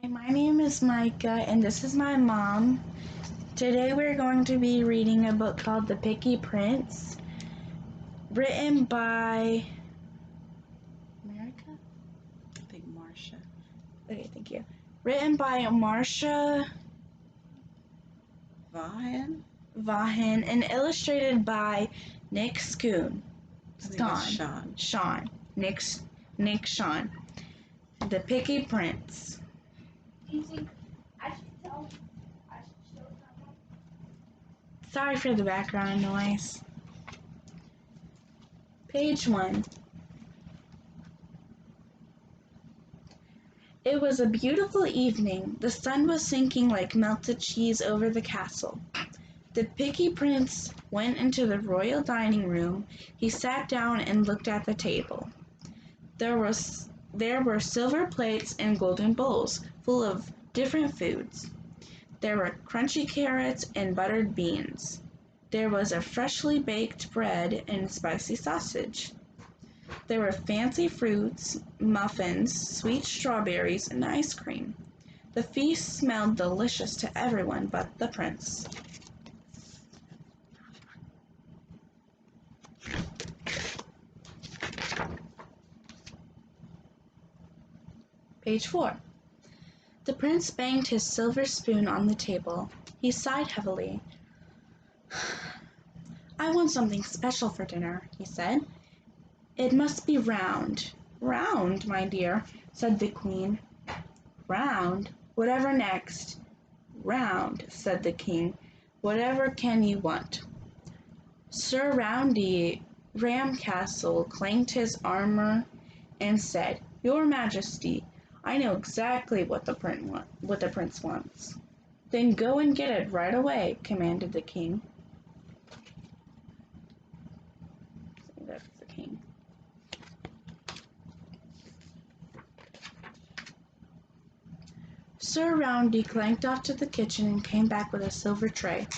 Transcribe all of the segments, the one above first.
Hi, my name is Micah, and this is my mom. Today we're going to be reading a book called The Picky Prince, written by America? I think Marcia. Okay, thank you. Written by Marcia Vaughan? Vaughan and illustrated by Nick Schoon. I think it's Schon. Schon. Nick Schon. The Picky Prince. Sorry for the background noise. Page 1. It was a beautiful evening. The sun was sinking like melted cheese over the castle. The Picky Prince went into the royal dining room. He sat down and looked at the table. There were silver plates and golden bowls full of different foods. There were crunchy carrots and buttered beans. There was a freshly baked bread and spicy sausage. There were fancy fruits, muffins, sweet strawberries, and ice cream. The feast smelled delicious to everyone but the prince. Page 4. The prince banged his silver spoon on the table. He sighed heavily. I want something special for dinner, he said. It must be round. Round, my dear, said the queen. Round? Whatever next? Round, said the king. Whatever can you want? Sir Roundy Ramcastle clanked his armor and said, Your Majesty, I know exactly what the prince wants. Then go and get it right away, commanded the king. That's the king. Sir Roundy clanked off to the kitchen and came back with a silver tray.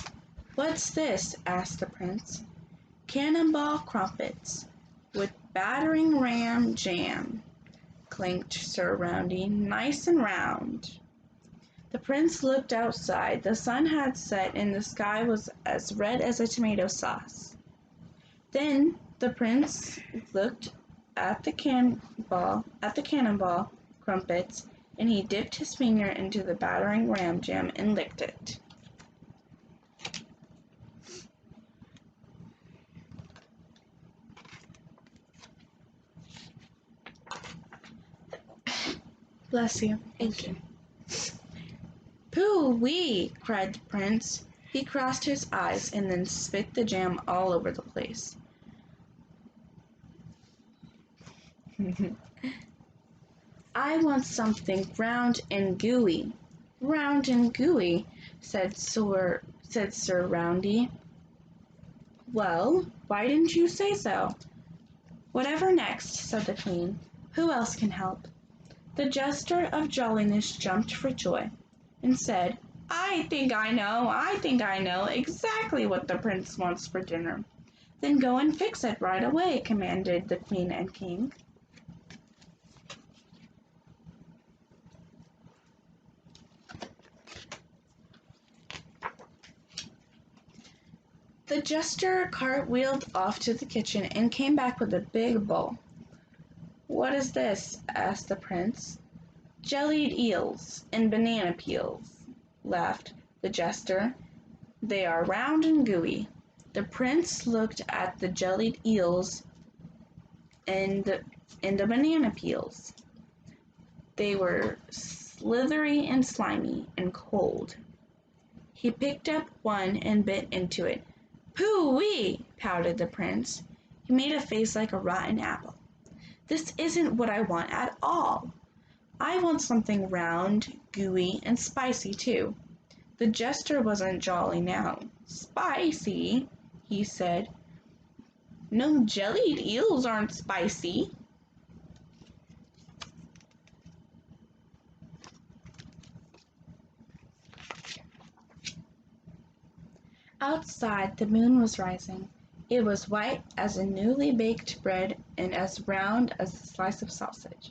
What's this? Asked the prince. Cannonball crumpets with battering ram jam, clinked Sir Roundy, nice and round. The prince looked outside. The sun had set and the sky was as red as a tomato sauce. Then the prince looked at the cannonball crumpets, and he dipped his finger into the battering ram jam and licked it. Bless you. Thank you. Pooh-wee! Cried the prince. He crossed his eyes and then spit the jam all over the place. I want something round and gooey. Round and gooey, said Sir Roundy. Well, why didn't you say so? Whatever next, said the queen. Who else can help? The jester of jolliness jumped for joy and said, I think I know exactly what the prince wants for dinner. Then go and fix it right away, commanded the queen and king. The jester cartwheeled off to the kitchen and came back with a big bowl. What is this? Asked the prince. Jellied eels and banana peels, laughed the jester. They are round and gooey. The prince looked at the jellied eels and the banana peels. They were slithery and slimy and cold. He picked up one and bit into it. Pooh-wee! Pouted the prince. He made a face like a rotten apple. This isn't what I want at all. I want something round, gooey, and spicy too. The jester wasn't jolly now. Spicy, he said. No, jellied eels aren't spicy. Outside, the moon was rising. It was white as a newly baked bread and as round as a slice of sausage.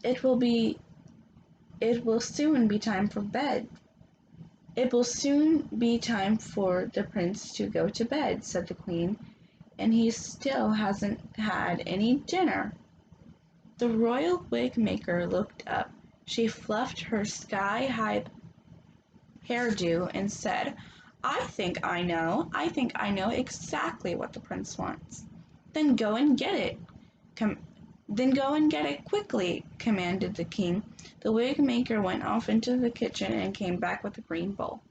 It will be It will soon be time for bed. It will soon be time for the prince to go to bed, said the queen, and he still hasn't had any dinner. The royal wig maker looked up. She fluffed her sky-high hairdo and said, I think I know exactly what the prince wants. Then go and get it. Then go and get it quickly, commanded the king. The wig maker went off into the kitchen and came back with a green bowl.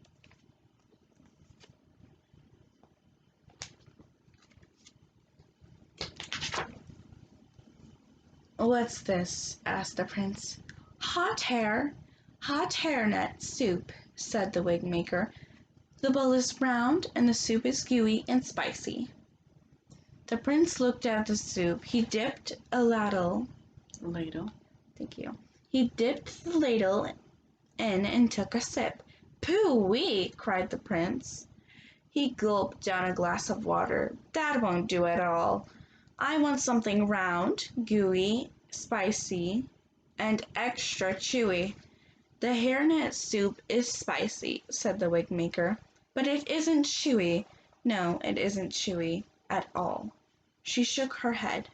What's this? Asked the prince. Hot hairnet soup, said the wig maker. The bowl is round and the soup is gooey and spicy. The prince looked at the soup. He dipped a ladle. Thank you. He dipped the ladle in and took a sip. Pooh-wee, cried the prince. He gulped down a glass of water. That won't do at all. I want something round, gooey, spicy, and extra chewy. The hairnet soup is spicy, said the wig maker, but it isn't chewy. No, it isn't chewy at all. She shook her head.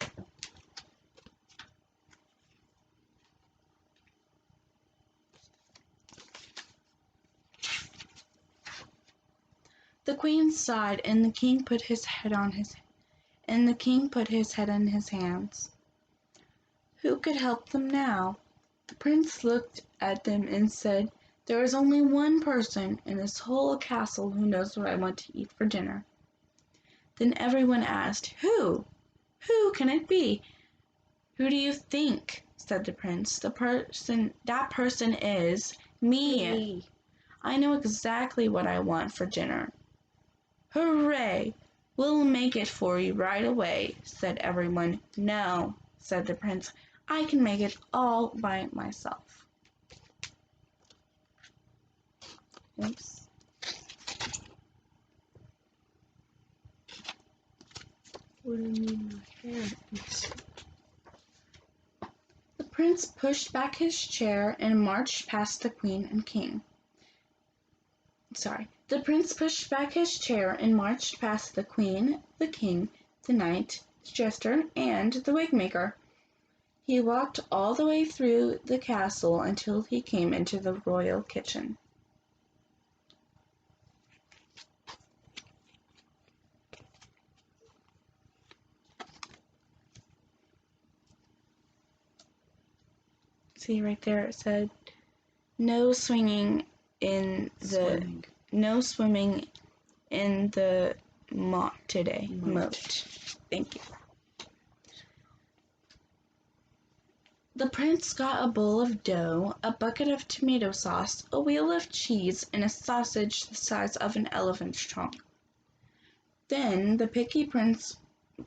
The queen sighed, and the king put his head in his hands. Who could help them now? The prince looked at them and said, There is only one person in this whole castle who knows what I want to eat for dinner. Then everyone asked, Who? Who can it be? Who do you think? Said the prince. That person is me. I know exactly what I want for dinner. Hooray! We'll make it for you right away, said everyone. No, said the prince. I can make it all by myself. Oops. What do you mean my hair? The prince pushed back his chair and marched past the queen and king. The prince pushed back his chair and marched past the queen, the king, the knight, the jester, and the wig maker. He walked all the way through the castle until he came into the royal kitchen. See right there it said, no swimming in the moat today. Moat. Thank you. The prince got a bowl of dough, a bucket of tomato sauce, a wheel of cheese, and a sausage the size of an elephant's trunk. Then the picky prince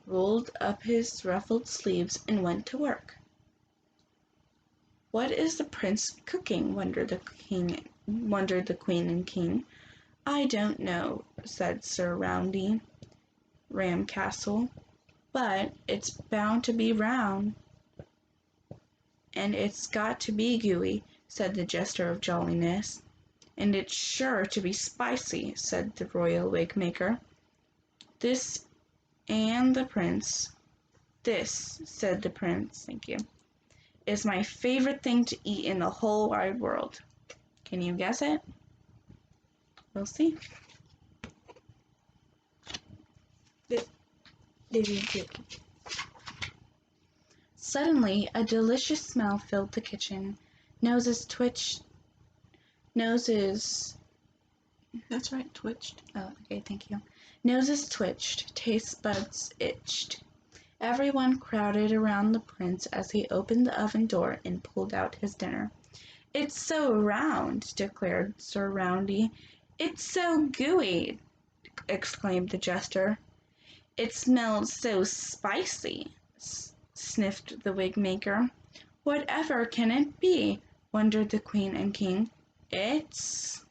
rolled up his ruffled sleeves and went to work. What is the prince cooking? wondered the queen and king. I don't know, said Sir Roundy Ramcastle, but it's bound to be round. And it's got to be gooey, said the jester of jolliness. And it's sure to be spicy, said the royal wig maker. This, said the prince, thank you, is my favorite thing to eat in the whole wide world. Can you guess it? We'll see. Suddenly, a delicious smell filled the kitchen. Noses twitched. That's right, twitched. Oh, okay, thank you. Noses twitched. Taste buds itched. Everyone crowded around the prince as he opened the oven door and pulled out his dinner. It's so round, declared Sir Roundy. It's so gooey, exclaimed the jester. It smells so spicy, sniffed the wig maker. Whatever can it be? wondered the queen and king. It's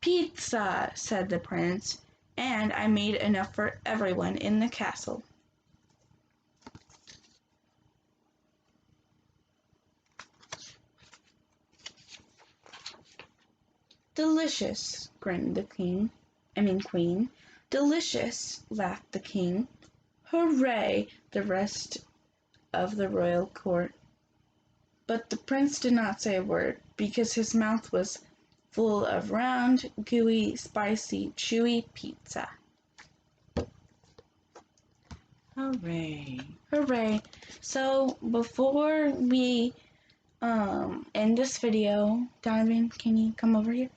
pizza, said the prince, and I made enough for everyone in the castle. Delicious, grinned the queen. Delicious, laughed the king. Hooray, the rest of the royal court. But the prince did not say a word, because his mouth was full of round, gooey, spicy, chewy pizza. Hooray. Hooray. So before we end this video, Donovan, can you come over here?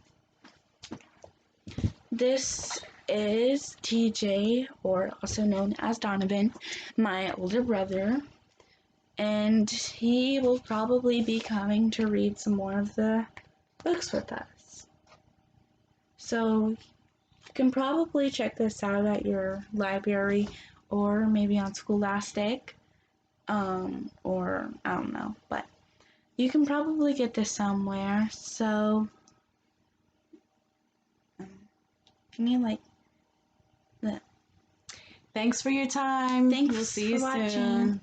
This is TJ, or also known as Donovan, my older brother, and he will probably be coming to read some more of the books with us. So you can probably check this out at your library or maybe on Scholastic, or I don't know, but you can probably get this somewhere. So can you like the Thanks for your time. Thanks We'll see for you watching. soon.